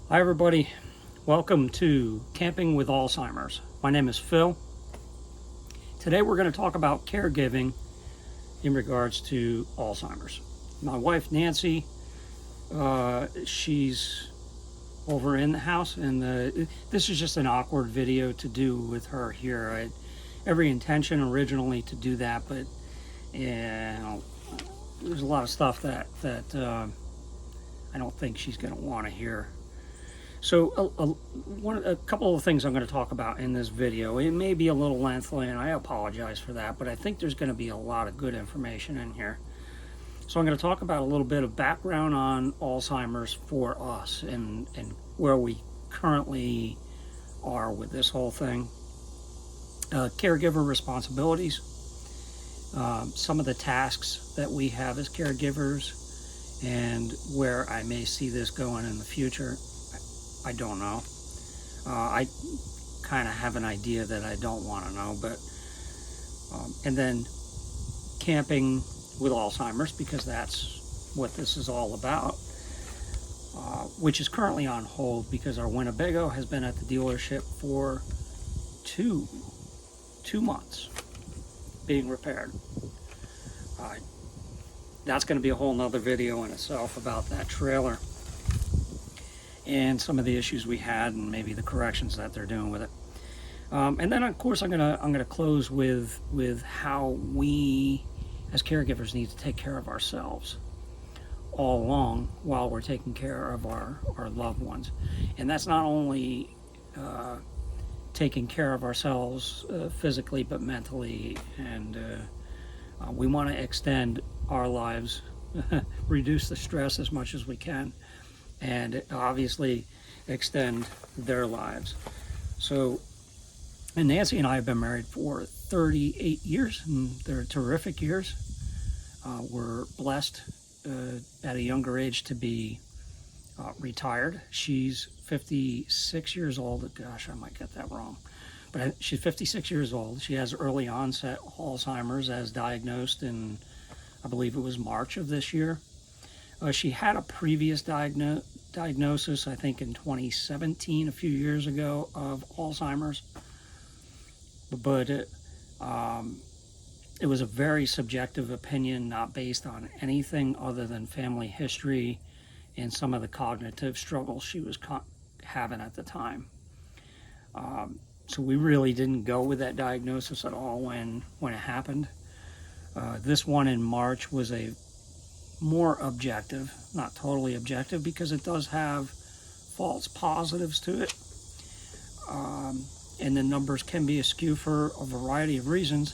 Hi everybody, welcome to Camping with Alzheimer's. My name is Phil. Today we're going to talk about caregiving in regards to Alzheimer's. My wife Nancy, she's over in the house, and this is just an awkward video to do with her here. I had every intention originally to do that, but there's a lot of stuff that I don't think she's going to want to hear. So a couple of things I'm going to talk about in this video. It may be a little lengthy, and I apologize for that, but I think there's going to be a lot of good information in here. So I'm going to talk about a little bit of background on Alzheimer's for us and where we currently are with this whole thing. Caregiver responsibilities, some of the tasks that we have as caregivers, and where I may see this going in the future. I don't know. I kind of have an idea that I don't want to know, but and then camping with Alzheimer's, because that's what this is all about, which is currently on hold because our Winnebago has been at the dealership for two months being repaired. That's going to be a whole nother video in itself about that trailer and some of the issues we had, and maybe the corrections that they're doing with it. And then, of course, I'm gonna close with how we, as caregivers, need to take care of ourselves all along while we're taking care of our loved ones. And that's not only taking care of ourselves physically, but mentally. And we want to extend our lives, reduce the stress as much as we can, and obviously extend their lives. So, and Nancy and I have been married for 38 years, and they're terrific years. We're blessed at a younger age to be retired. She's 56 years old. Gosh, I might get that wrong. But she's 56 years old. She has early onset Alzheimer's, as diagnosed in, I believe it was March of this year. She had a previous diagnosis, I think in 2017, a few years ago, of Alzheimer's. But it was a very subjective opinion, not based on anything other than family history and some of the cognitive struggles she was having at the time. So we really didn't go with that diagnosis at all when it happened. This one in March was a more objective, not totally objective, because it does have false positives to it, and the numbers can be askew for a variety of reasons,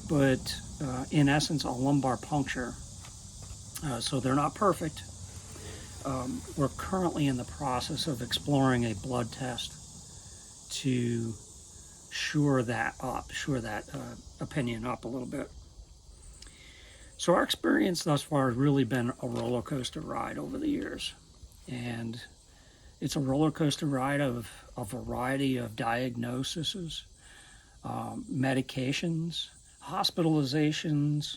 but in essence a lumbar puncture, so they're not perfect. We're currently in the process of exploring a blood test to shore that opinion up a little bit. So our experience thus far has really been a roller coaster ride over the years. And it's a roller coaster ride of a variety of diagnoses, medications, hospitalizations,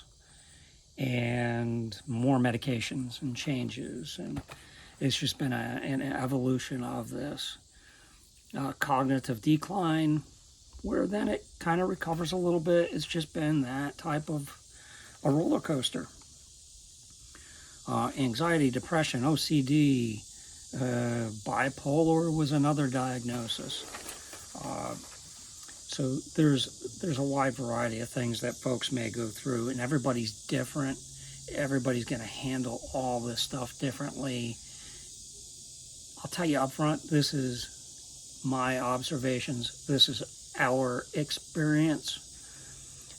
and more medications and changes. And it's just been an evolution of this. Cognitive decline, where then it kind of recovers a little bit. It's just been that type of a roller coaster. Anxiety, depression, OCD, bipolar was another diagnosis. So there's a wide variety of things that folks may go through, and everybody's different. Everybody's going to handle all this stuff differently. I'll tell you up front, this is my observations. This is our experience.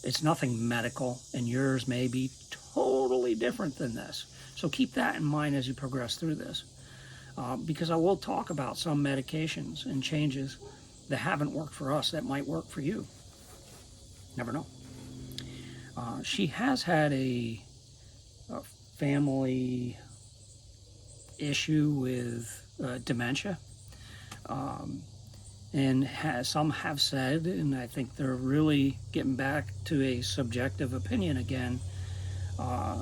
It's nothing medical, and yours may be totally different than this. So keep that in mind as you progress through this, because I will talk about some medications and changes that haven't worked for us that might work for you. Never know. She has had a family issue with dementia. And some have said, and I think they're really getting back to a subjective opinion again,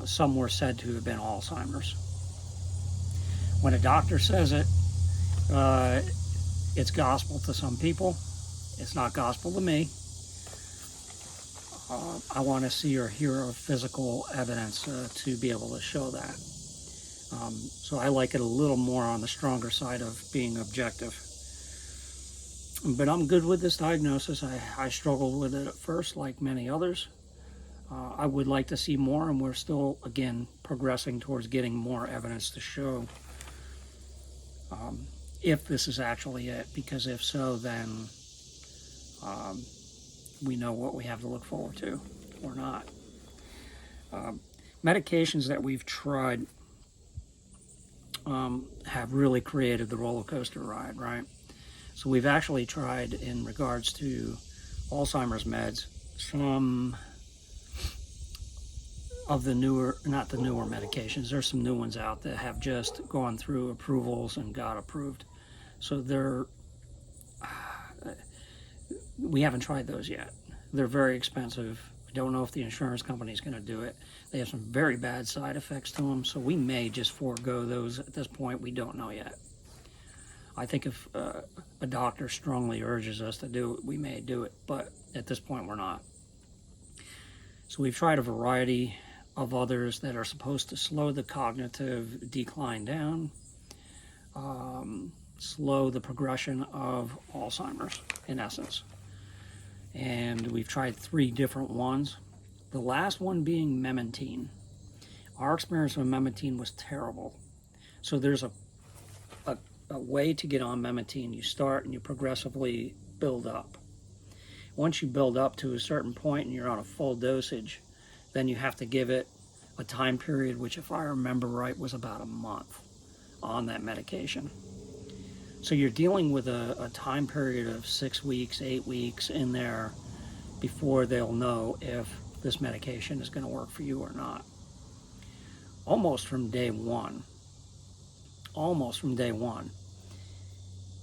some were said to have been Alzheimer's. When a doctor says it, It's gospel to some people. It's not gospel to me. I want to see or hear physical evidence to be able to show that. So I like it a little more on the stronger side of being objective. But I'm good with this diagnosis. I struggled with it at first, like many others. I would like to see more, and we're still, again, progressing towards getting more evidence to show if this is actually it, because if so, then we know what we have to look forward to or not. Medications that we've tried have really created the roller coaster ride, right? So we've actually tried, in regards to Alzheimer's meds, some of the newer, not the newer medications, there's some new ones out that have just gone through approvals and got approved. So we haven't tried those yet. They're very expensive. We don't know if the insurance company is going to do it. They have some very bad side effects to them, so we may just forego those at this point. We don't know yet. I think if a doctor strongly urges us to do it, we may do it, but at this point we're not. So we've tried a variety of others that are supposed to slow the cognitive decline down, slow the progression of Alzheimer's, in essence. And we've tried 3 different ones. The last one being memantine. Our experience with memantine was terrible. So there's a way to get on memantine. You start and you progressively build up. Once you build up to a certain point and you're on a full dosage, then you have to give it a time period, which, if I remember right, was about a month on that medication. So you're dealing with a time period of 6 weeks, 8 weeks in there before they'll know if this medication is going to work for you or not. Almost from day one.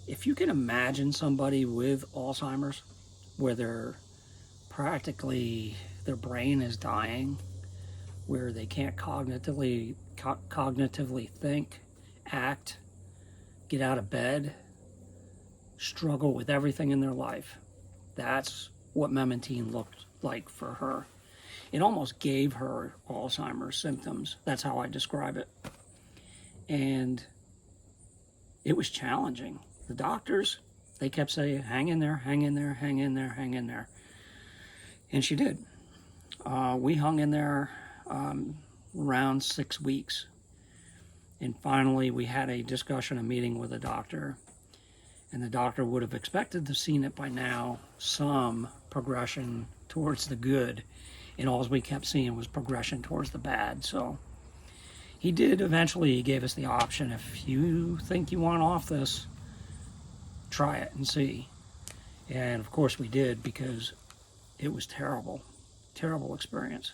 If you can imagine somebody with Alzheimer's, where their brain is dying, where they can't cognitively think, act, get out of bed, struggle with everything in their life. That's what memantine looked like for her. It almost gave her Alzheimer's symptoms. That's how I describe it. And it was challenging. The doctors, they kept saying, hang in there, hang in there, hang in there, hang in there. And she did. We hung in there around 6 weeks. And finally, we had a discussion, a meeting with a doctor. And the doctor would have expected to have seen it by now, some progression towards the good. And all we kept seeing was progression towards the bad. So he did eventually, he gave us the option, if you think you want off this, try it and see. And of course we did, because it was terrible experience.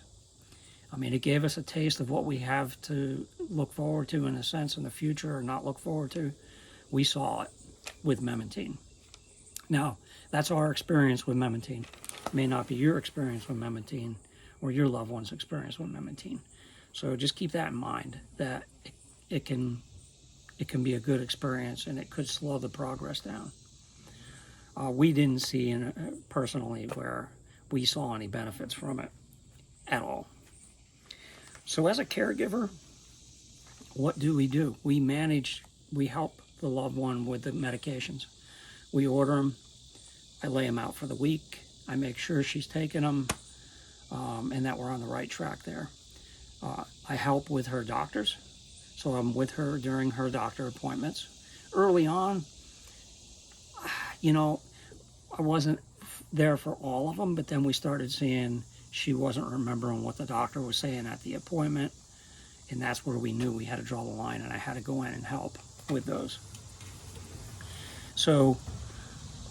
I mean, it gave us a taste of what we have to look forward to, in a sense, in the future, or not look forward to. We saw it with memantine. Now, that's our experience with memantine. It may not be your experience with memantine or your loved one's experience with memantine. So just keep that in mind, that it can be a good experience, and it could slow the progress down. We didn't see personally where we saw any benefits from it at all. So as a caregiver, what do? We help the loved one with the medications. We order them, I lay them out for the week, I make sure she's taking them, and that we're on the right track there. I help with her doctors, so I'm with her during her doctor appointments. Early on, I wasn't there for all of them, but then we started seeing she wasn't remembering what the doctor was saying at the appointment, and that's where we knew we had to draw the line, and I had to go in and help with those. So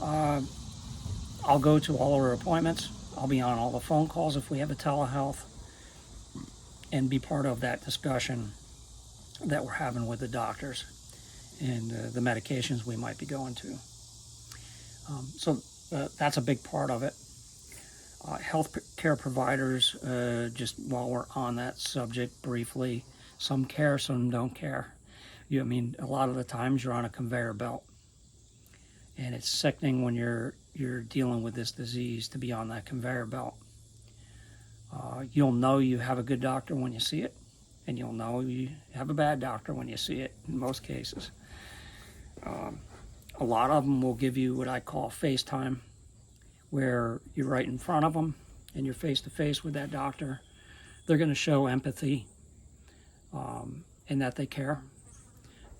I'll go to all of her appointments. I'll be on all the phone calls if we have a telehealth, and be part of that discussion that we're having with the doctors and the medications we might be going to. So that's a big part of it. Health care providers, just while we're on that subject briefly, some care, some don't care. A lot of the times you're on a conveyor belt. And it's sickening when you're dealing with this disease to be on that conveyor belt. You'll know you have a good doctor when you see it, and you'll know you have a bad doctor when you see it in most cases. A lot of them will give you what I call FaceTime, where you're right in front of them and you're face to face with that doctor. They're going to show empathy and that they care.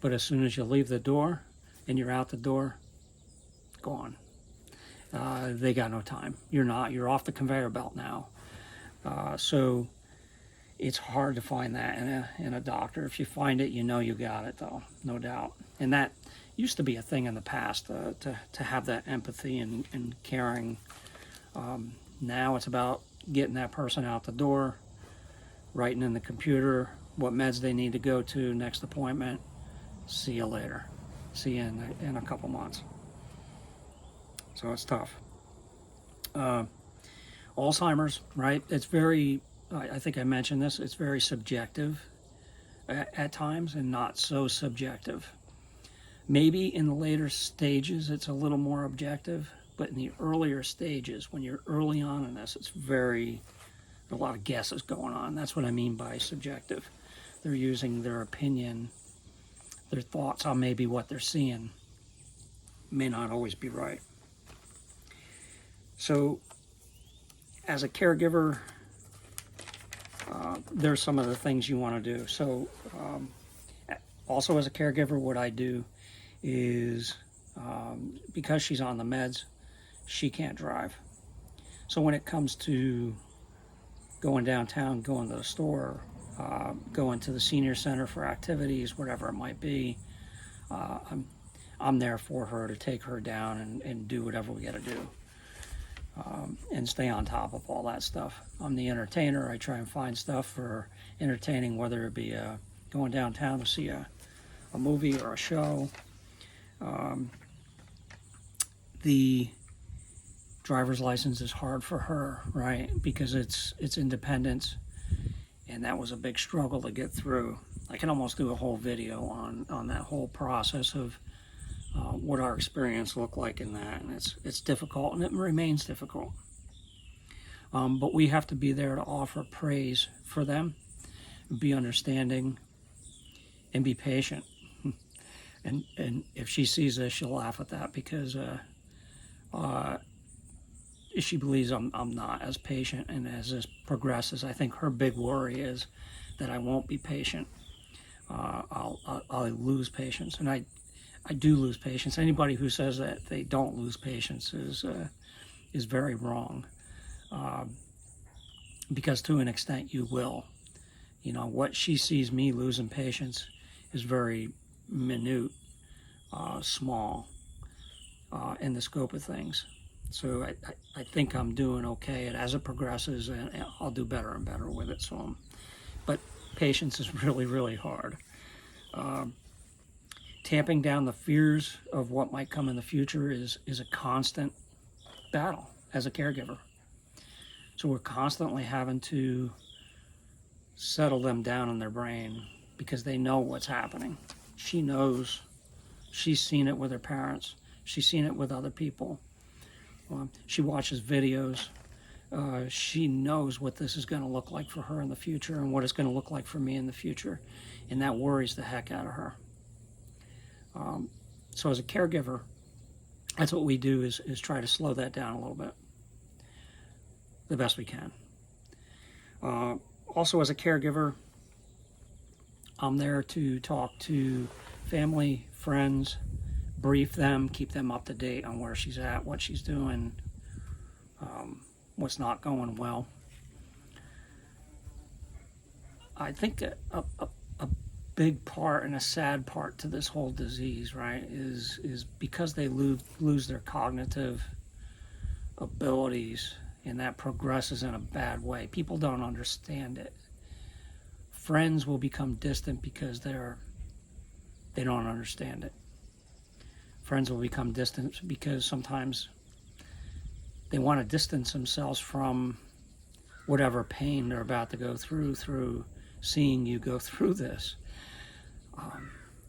But as soon as you leave the door and you're out the door, gone. They got no time. You're off the conveyor belt now. So it's hard to find that in a doctor. If you find it, you know you got it, though, no doubt. And that used to be a thing in the past, to have that empathy and caring. Now it's about getting that person out the door, writing in the computer what meds they need to go to, next appointment, see you later. See you in a couple months. So it's tough. Alzheimer's, right? It's very, I think I mentioned this, it's very subjective at times and not so subjective. Maybe in the later stages it's a little more objective, but in the earlier stages, when you're early on in this, it's a lot of guesses going on. That's what I mean by subjective. They're using their opinion, their thoughts on maybe what they're seeing may not always be right. So as a caregiver, there's some of the things you want to do. So also as a caregiver, what I do is, because she's on the meds, she can't drive. So when it comes to going downtown, going to the store, going to the senior center for activities, whatever it might be, I'm there for her to take her down and do whatever we got to do. And stay on top of all that stuff. I'm the entertainer. I try and find stuff for entertaining, whether it be going downtown to see a movie or a show. The driver's license is hard for her, right? Because it's independence, and that was a big struggle to get through. I can almost do a whole video on that whole process of what our experience looked like in that, and it's difficult, and it remains difficult. But we have to be there to offer praise for them, be understanding, and be patient. And if she sees this, she'll laugh at that, because she believes I'm not as patient, and as this progresses, I think her big worry is that I won't be patient. I'll lose patience, and I do lose patience. Anybody who says that they don't lose patience is very wrong, because to an extent you will. You know, what she sees me losing patience is very minute, small, in the scope of things. So I think I'm doing okay, and as it progresses, and I'll do better and better with it. So, but patience is really, really hard. Tamping down the fears of what might come in the future is a constant battle as a caregiver. So we're constantly having to settle them down in their brain, because they know what's happening. She knows. She's seen it with her parents. She's seen it with other people. She watches videos. She knows what this is going to look like for her in the future, and what it's going to look like for me in the future. And that worries the heck out of her. So as a caregiver, that's what we do, is try to slow that down a little bit, the best we can. Also as a caregiver, I'm there to talk to family, friends, brief them, keep them up to date on where she's at, what she's doing, what's not going well. I think a big part and a sad part to this whole disease, right, is because they lose their cognitive abilities, and that progresses in a bad way. People don't understand it. Friends will become distant because they don't understand it. Friends will become distant because sometimes they want to distance themselves from whatever pain they're about to go through seeing you go through this.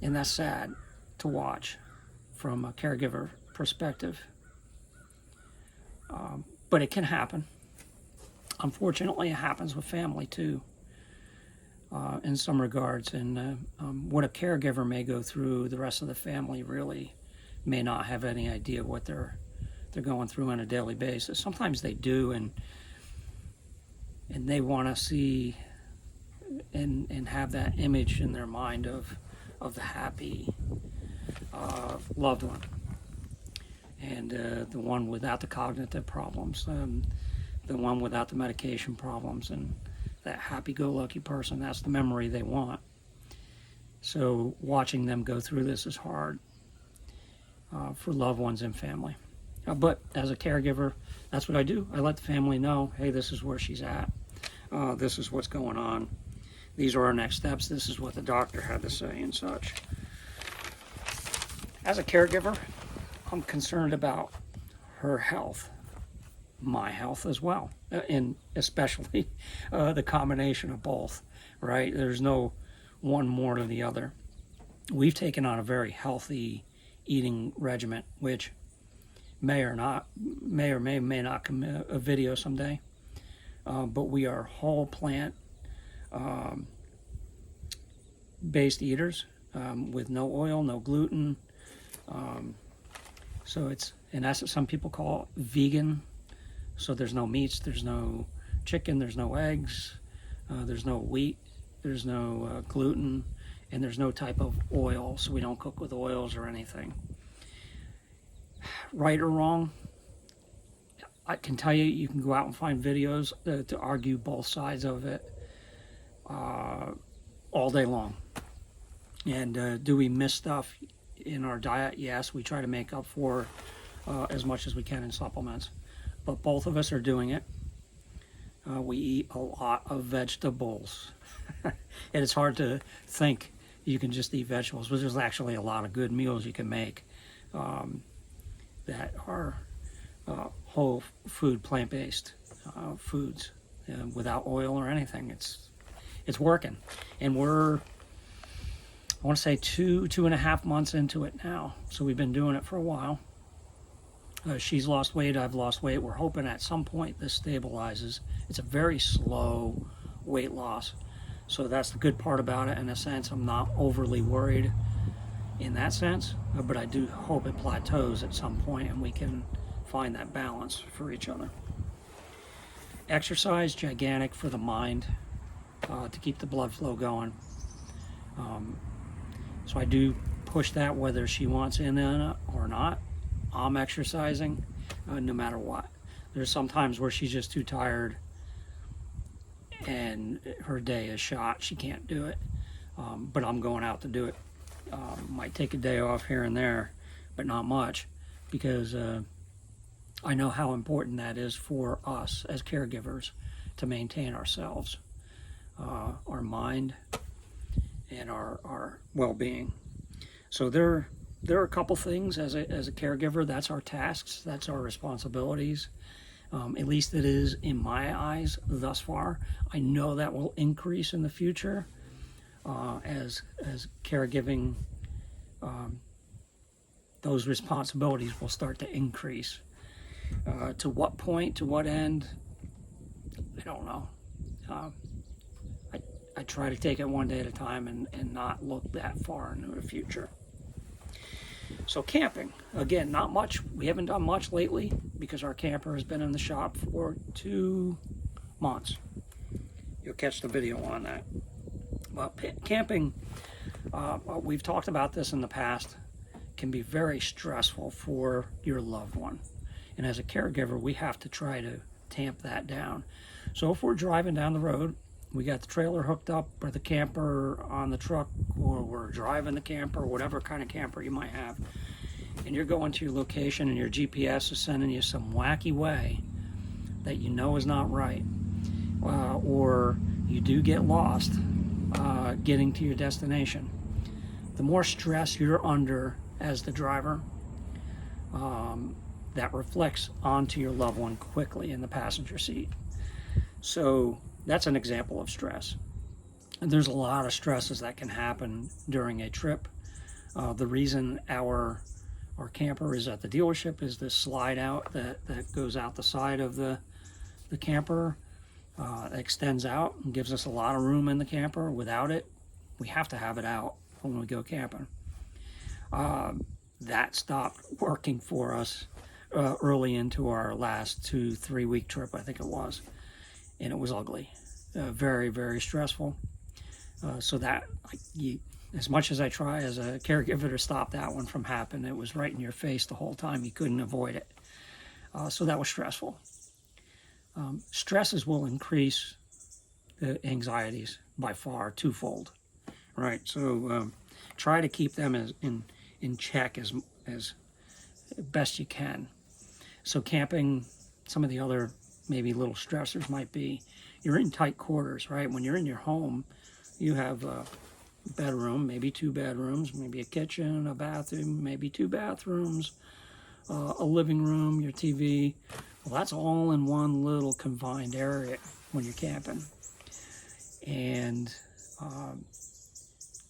And that's sad to watch from a caregiver perspective. But it can happen. Unfortunately, it happens with family too, in some regards. And what a caregiver may go through, the rest of the family really may not have any idea what they're going through on a daily basis. Sometimes they do, and they want to see and have that image in their mind of the happy loved one, and the one without the cognitive problems, the one without the medication problems, and that happy-go-lucky person. That's the memory they want. So watching them go through this is hard for loved ones and family. But as a caregiver, that's what I do. I let the family know, hey, this is where she's at. This is what's going on. These are our next steps. This is what the doctor had to say and such. As a caregiver, I'm concerned about her health, my health as well, and especially the combination of both, right? There's no one more than the other. We've taken on a very healthy eating regimen, which may or may not come a video someday, but we are whole plant based eaters, with no oil, no gluten. So it's, and that's what some people call vegan. So there's no meats, there's no chicken, there's no eggs, there's no wheat, there's no gluten, and there's no type of oil. So we don't cook with oils or anything. Right or wrong, I can tell you, you can go out and find videos to argue both sides of it all day long. And do we miss stuff in our diet? Yes, we try to make up for as much as we can in supplements. But both of us are doing it. We eat a lot of vegetables. And it's hard to think you can just eat vegetables, but there's actually a lot of good meals you can make that are whole food, plant-based foods without oil or anything. It's working. And we're, I want to say 2.5 months into it now. So we've been doing it for a while. She's lost weight, I've lost weight. We're hoping at some point this stabilizes. It's a very slow weight loss. So that's the good part about it. In a sense, I'm not overly worried in that sense, but I do hope it plateaus at some point and we can find that balance for each other. Exercise, gigantic for the mind, to keep the blood flow going. So I do push that whether she wants in it or not. I'm exercising no matter what. There's some times where she's just too tired and her day is shot. She can't do it, but I'm going out to do it. Might take a day off here and there, but not much, because I know how important that is for us as caregivers to maintain ourselves, our mind, and our well-being. So there are a couple things as a caregiver. That's our tasks. That's our responsibilities. At least it is in my eyes thus far. I know that will increase in the future as caregiving. Those responsibilities will start to increase. To what point? To what end? I don't know. I try to take it one day at a time and not look that far into the future. So camping, again, not much. We haven't done much lately because our camper has been in the shop for 2 months. You'll catch the video on that. Well, camping, we've talked about this in the past, can be very stressful for your loved one. And as a caregiver, we have to try to tamp that down. So if we're driving down the road, we got the trailer hooked up or the camper on the truck, or we're driving the camper, whatever kind of camper you might have, and you're going to your location and your GPS is sending you some wacky way that you know is not right, or you do get lost getting to your destination. The more stress you're under as the driver, that reflects onto your loved one quickly in the passenger seat. So that's an example of stress. And there's a lot of stresses that can happen during a trip. The reason our Our camper is at the dealership, is this slide out that goes out the side of the camper, extends out and gives us a lot of room in the camper. Without it, we have to have it out when we go camping. That stopped working for us early into our last 2-3 week trip, I think it was, and it was ugly, very, very stressful. So that, as much as I try as a caregiver to stop that one from happening, it was right in your face the whole time. You couldn't avoid it. So that was stressful. Stresses will increase the anxieties by far twofold, right? So try to keep them in check as best you can. So camping, some of the other maybe little stressors might be, you're in tight quarters, right? When you're in your home, you have a bedroom, maybe 2 bedrooms, maybe a kitchen, a bathroom, maybe 2 bathrooms, a living room, your TV. Well, that's all in one little confined area when you're camping. And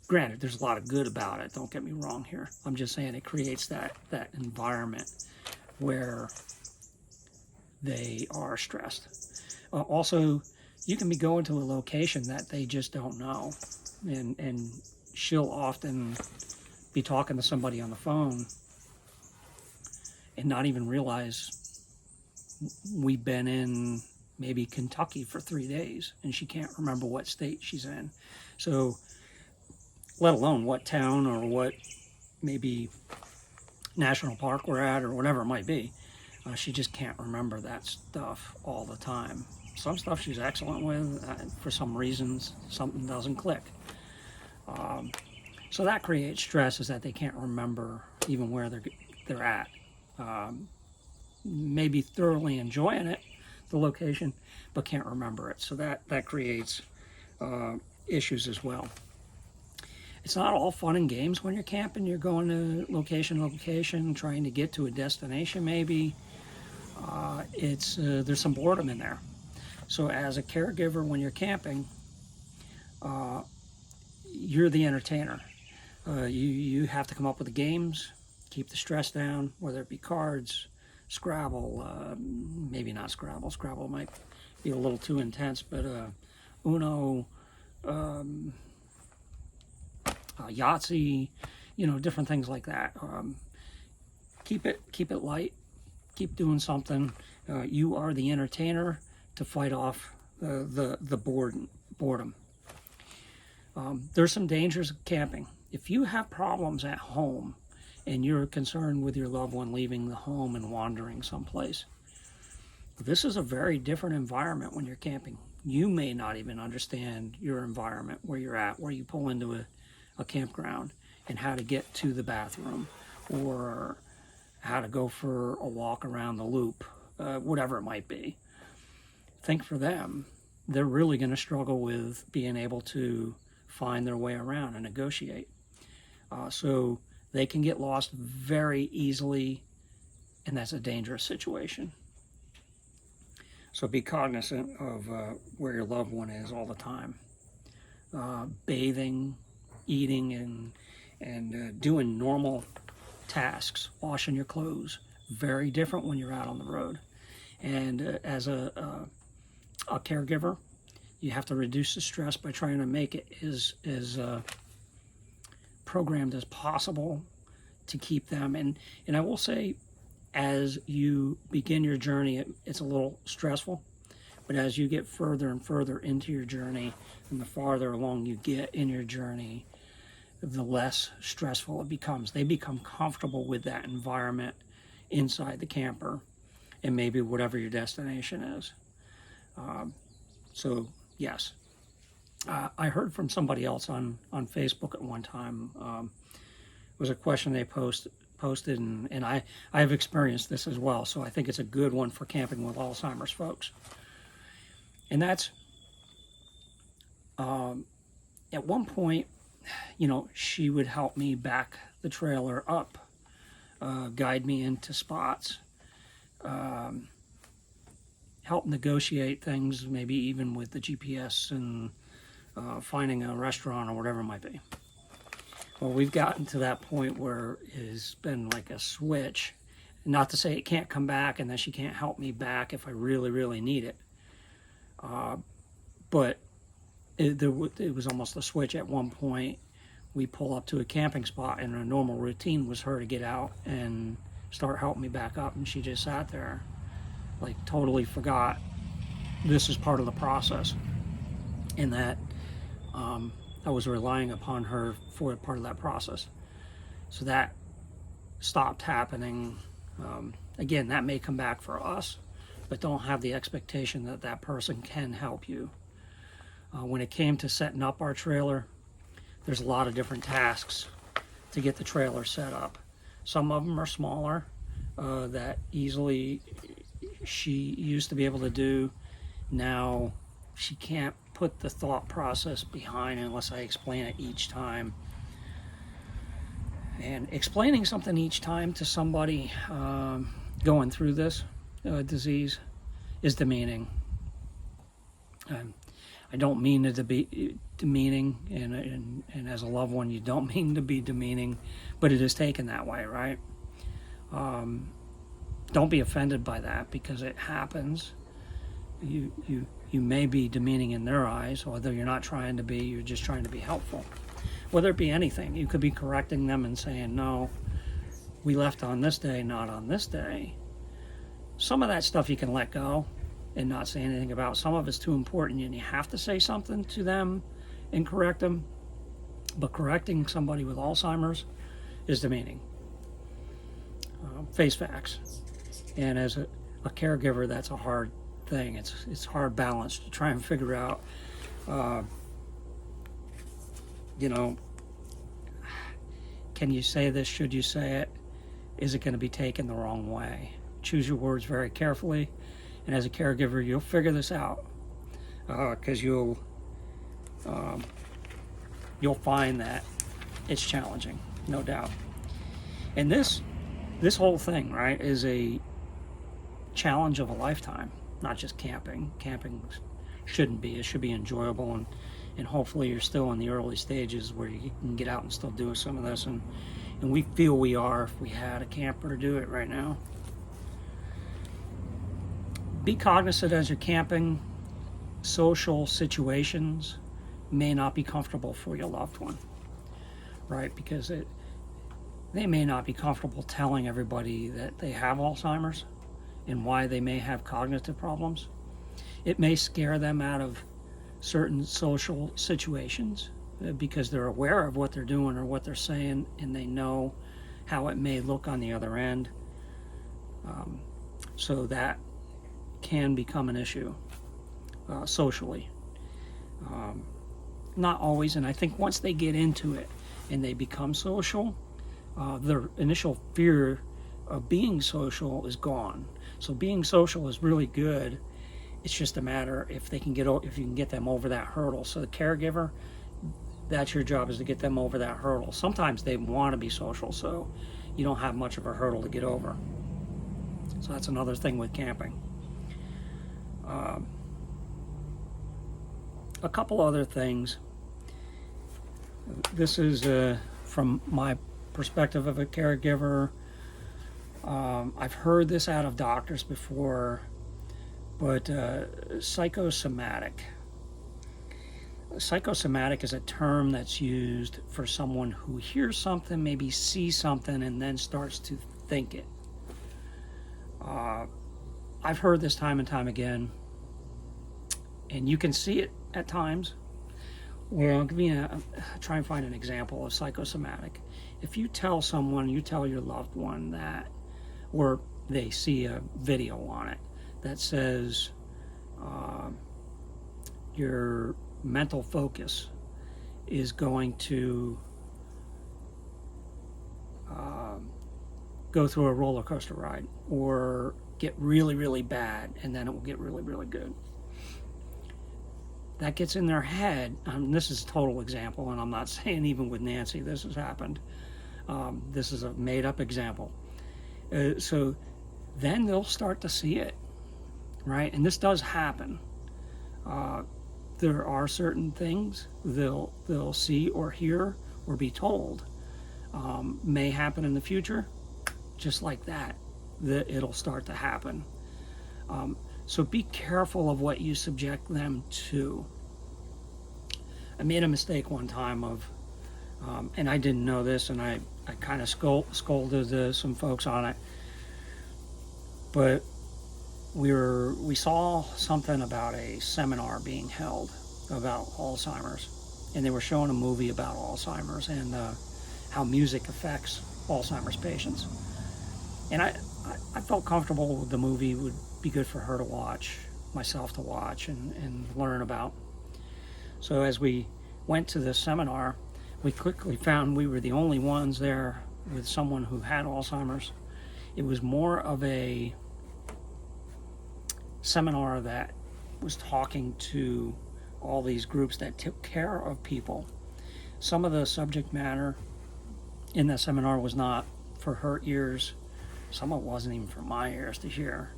granted, there's a lot of good about it, don't get me wrong here. I'm just saying it creates that environment where they are stressed. Also, you can be going to a location that they just don't know, and she'll often be talking to somebody on the phone and not even realize we've been in maybe Kentucky for 3 days and she can't remember what state she's in. So let alone what town or what maybe national park we're at or whatever it might be. She just can't remember that stuff all the time. Some stuff she's excellent with, for some reasons something doesn't click. So that creates stress, is that they can't remember even where they're at. Maybe thoroughly enjoying it, the location, but can't remember it. So that creates issues as well. It's not all fun and games when you're camping. You're going to location, trying to get to a destination maybe. There's some boredom in there. So as a caregiver, when you're camping, you're the entertainer. You have to come up with the games, keep the stress down, whether it be cards, Scrabble, maybe not Scrabble. Scrabble might be a little too intense, but Uno, Yahtzee, different things like that. Keep it light. Keep doing something. You are the entertainer to fight off the boredom. There's some dangers of camping. If you have problems at home and you're concerned with your loved one leaving the home and wandering someplace, this is a very different environment when you're camping. You may not even understand your environment, where you're at, where you pull into a campground, and how to get to the bathroom, or how to go for a walk around the loop, whatever it might be. Think for them, they're really going to struggle with being able to find their way around and negotiate. So they can get lost very easily, and that's a dangerous situation. So be cognizant of where your loved one is all the time. Bathing, eating, and doing normal tasks, washing your clothes, very different when you're out on the road. And as a caregiver, you have to reduce the stress by trying to make it as programmed as possible to keep them. And I will say, as you begin your journey, it's a little stressful, but as you get further and further into your journey, and the farther along you get in your journey, the less stressful it becomes. They become comfortable with that environment inside the camper and maybe whatever your destination is. So yes, I heard from somebody else on Facebook at one time. It was a question they posted, and I have experienced this as well, so I think it's a good one for camping with Alzheimer's folks. And that's, at one point, she would help me back the trailer up, guide me into spots, help negotiate things, maybe even with the GPS and finding a restaurant or whatever it might be. Well, we've gotten to that point where it's been like a switch. Not to say it can't come back and that she can't help me back if I really, really need it. But it was almost a switch at one point. We pull up to a camping spot, and a normal routine was her to get out and start helping me back up, and she just sat there, like totally forgot this is part of the process, and that I was relying upon her for part of that process. So that stopped happening. Again, that may come back for us, but don't have the expectation that that person can help you. When it came to setting up our trailer, there's a lot of different tasks to get the trailer set up. Some of them are smaller that easily she used to be able to do. Now she can't put the thought process behind unless I explain it each time. And explaining something each time to somebody going through this disease is demeaning. I don't mean it to be demeaning, and as a loved one, you don't mean to be demeaning, but it is taken that way, right? Don't be offended by that, because it happens. You may be demeaning in their eyes, although you're not trying to be, you're just trying to be helpful. Whether it be anything, you could be correcting them and saying, no, we left on this day, not on this day. Some of that stuff you can let go and not say anything about. Some of it's too important and you have to say something to them and correct them. But correcting somebody with Alzheimer's is demeaning. Face facts. And as a caregiver, that's a hard thing. It's hard balance to try and figure out, can you say this? Should you say it? Is it going to be taken the wrong way? Choose your words very carefully. And as a caregiver, you'll figure this out, because you'll find that it's challenging, no doubt. And this whole thing, right, is a challenge of a lifetime, not just camping. Camping shouldn't be. It should be enjoyable, and hopefully you're still in the early stages where you can get out and still do some of this, and we feel we are if we had a camper to do it right now. Be cognizant as you're camping, social situations may not be comfortable for your loved one, right? Because they may not be comfortable telling everybody that they have Alzheimer's and why they may have cognitive problems. It may scare them out of certain social situations because they're aware of what they're doing or what they're saying, and they know how it may look on the other end. So that can become an issue socially. Not always, and I think once they get into it and they become social, their initial fear of being social is gone. So being social is really good. It's just a matter if you can get them over that hurdle. So the caregiver, that's your job, is to get them over that hurdle. Sometimes they want to be social, so you don't have much of a hurdle to get over. So that's another thing with camping. A couple other things. This is from my perspective of a caregiver. I've heard this out of doctors before, but psychosomatic. Psychosomatic is a term that's used for someone who hears something, maybe sees something, and then starts to think it. I've heard this time and time again, and you can see it at times. Well, try and find an example of psychosomatic. If you tell your loved one that, or they see a video on it that says your mental focus is going to go through a roller coaster ride or get really, really bad, and then it will get really, really good. That gets in their head. This is a total example, and I'm not saying even with Nancy this has happened. This is a made-up example. So then they'll start to see it, right? And this does happen. There are certain things they'll see or hear or be told may happen in the future, just like that, it'll start to happen. So be careful of what you subject them to. I made a mistake one time and I didn't know this, and I kind of scolded some folks on it. But we saw something about a seminar being held about Alzheimer's, and they were showing a movie about Alzheimer's and how music affects Alzheimer's patients. And I felt comfortable with the movie would be good for her to watch, myself to watch, and learn about. So as we went to this seminar, we quickly found we were the only ones there with someone who had Alzheimer's. It was more of a seminar that was talking to all these groups that took care of people. Some of the subject matter in that seminar was not for her ears. Some of it wasn't even for my ears to hear.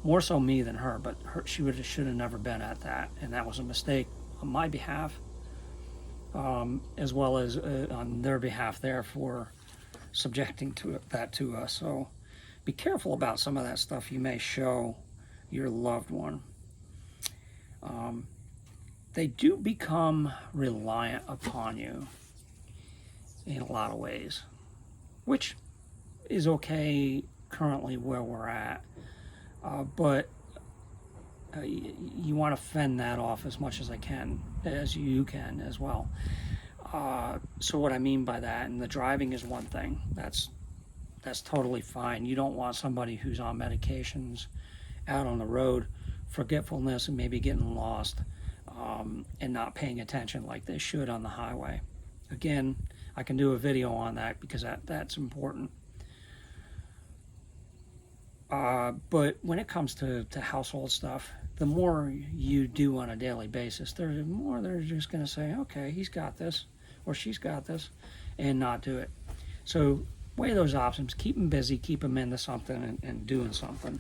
More so me than her, but she should have never been at that, and that was a mistake on my behalf, as well as on their behalf there for subjecting that to us. So be careful about some of that stuff you may show your loved one. They do become reliant upon you in a lot of ways, which is okay currently where we're at, but you want to fend that off as much as you can as well. So what I mean by that, and the driving is one thing, that's totally fine. You don't want somebody who's on medications out on the road, forgetfulness, and maybe getting lost, and not paying attention like they should on the highway. Again, I can do a video on that because that's important. But when it comes to household stuff, the more you do on a daily basis, the more they're just going to say, okay, he's got this, or she's got this, and not do it. So weigh those options, keep them busy, keep them into something and doing something.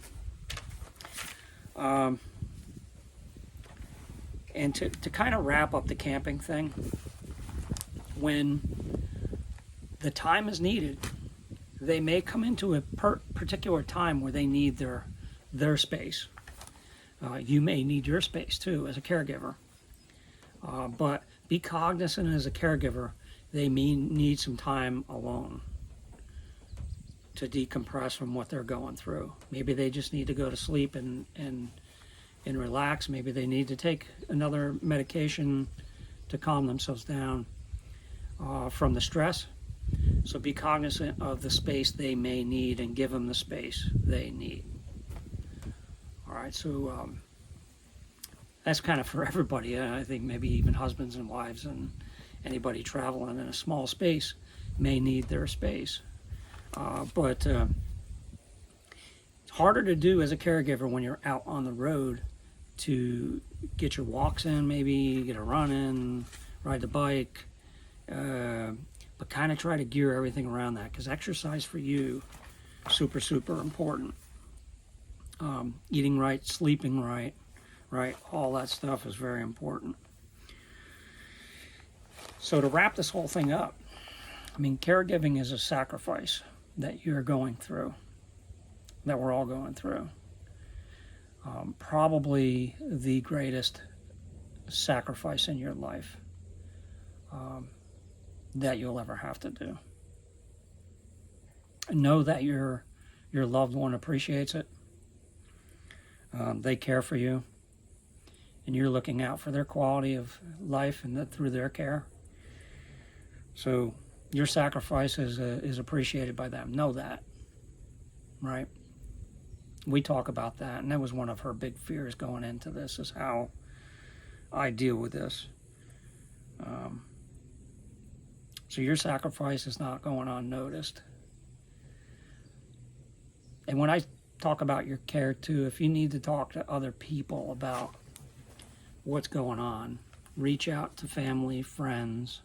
And to kind of wrap up the camping thing, when the time is needed, they may come into a particular time where they need their space. You may need your space too as a caregiver. But be cognizant as a caregiver, they may need some time alone to decompress from what they're going through. Maybe they just need to go to sleep and relax. Maybe they need to take another medication to calm themselves down from the stress. So be cognizant of the space they may need and give them the space they need. All right, so that's kind of for everybody. I think maybe even husbands and wives and anybody traveling in a small space may need their space. But it's harder to do as a caregiver when you're out on the road to get your walks in, maybe get a run in, ride the bike, but kind of try to gear everything around that, because exercise for you super important. Eating right, sleeping right, all that stuff is very important. So to wrap this whole thing up, I mean, caregiving is a sacrifice that you're going through, that we're all going through. Probably the greatest sacrifice in your life that you'll ever have to do. Know that your loved one appreciates it. They care for you, and you're looking out for their quality of life and through their care. So your sacrifice is appreciated by them. Know that, right? We talk about that, and that was one of her big fears going into this, is how I deal with this. So your sacrifice is not going unnoticed. And when I talk about your care too, if you need to talk to other people about what's going on, reach out to family, friends.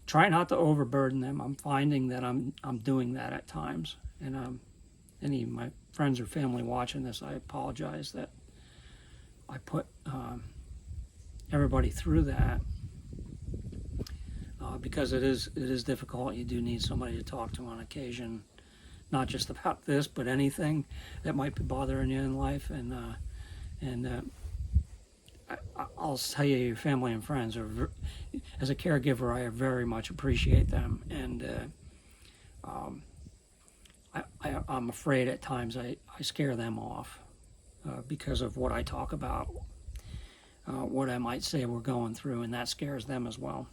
Try not to overburden them. I'm finding that I'm doing that at times, and any of my friends or family watching this, I apologize that I put everybody through that, because it is difficult. You do need somebody to talk to on occasion, not just about this, but anything that might be bothering you in life. And I'll tell you, your family and friends are, as a caregiver, I very much appreciate them, and I'm afraid at times I scare them off because of what I talk about, what I might say we're going through, and that scares them as well.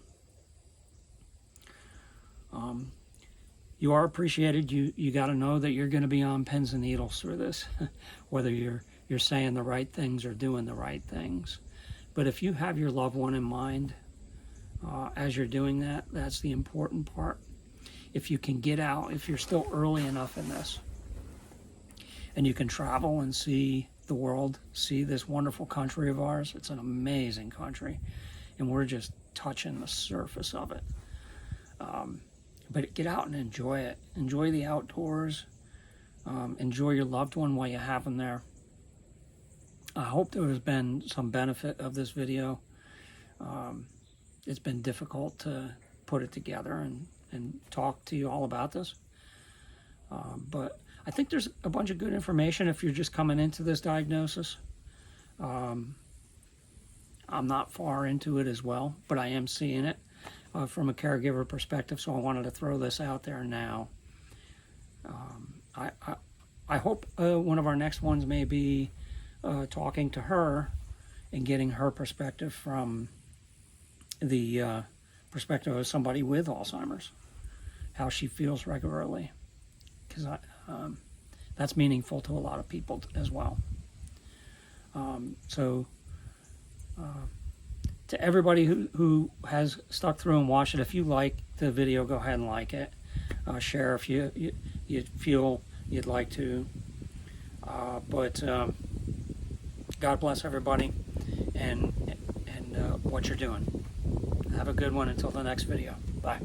You are appreciated. You got to know that you're going to be on pins and needles through this, whether you're saying the right things or doing the right things. But if you have your loved one in mind as you're doing that, that's the important part. If you can get out, if you're still early enough in this, and you can travel and see the world, see this wonderful country of ours. It's an amazing country, and we're just touching the surface of it. But get out and enjoy it. Enjoy the outdoors. Enjoy your loved one while you have them there. I hope there has been some benefit of this video. It's been difficult to put it together and talk to you all about this. But I think there's a bunch of good information if you're just coming into this diagnosis. I'm not far into it as well, but I am seeing it from a caregiver perspective, so I wanted to throw this out there now. I hope one of our next ones may be talking to her and getting her perspective from the perspective of somebody with Alzheimer's, how she feels regularly, because that's meaningful to a lot of people as well. To everybody who has stuck through and watched it, if you like the video, go ahead and like it. Share if you feel you'd like to. But God bless everybody and what you're doing. Have a good one until the next video. Bye.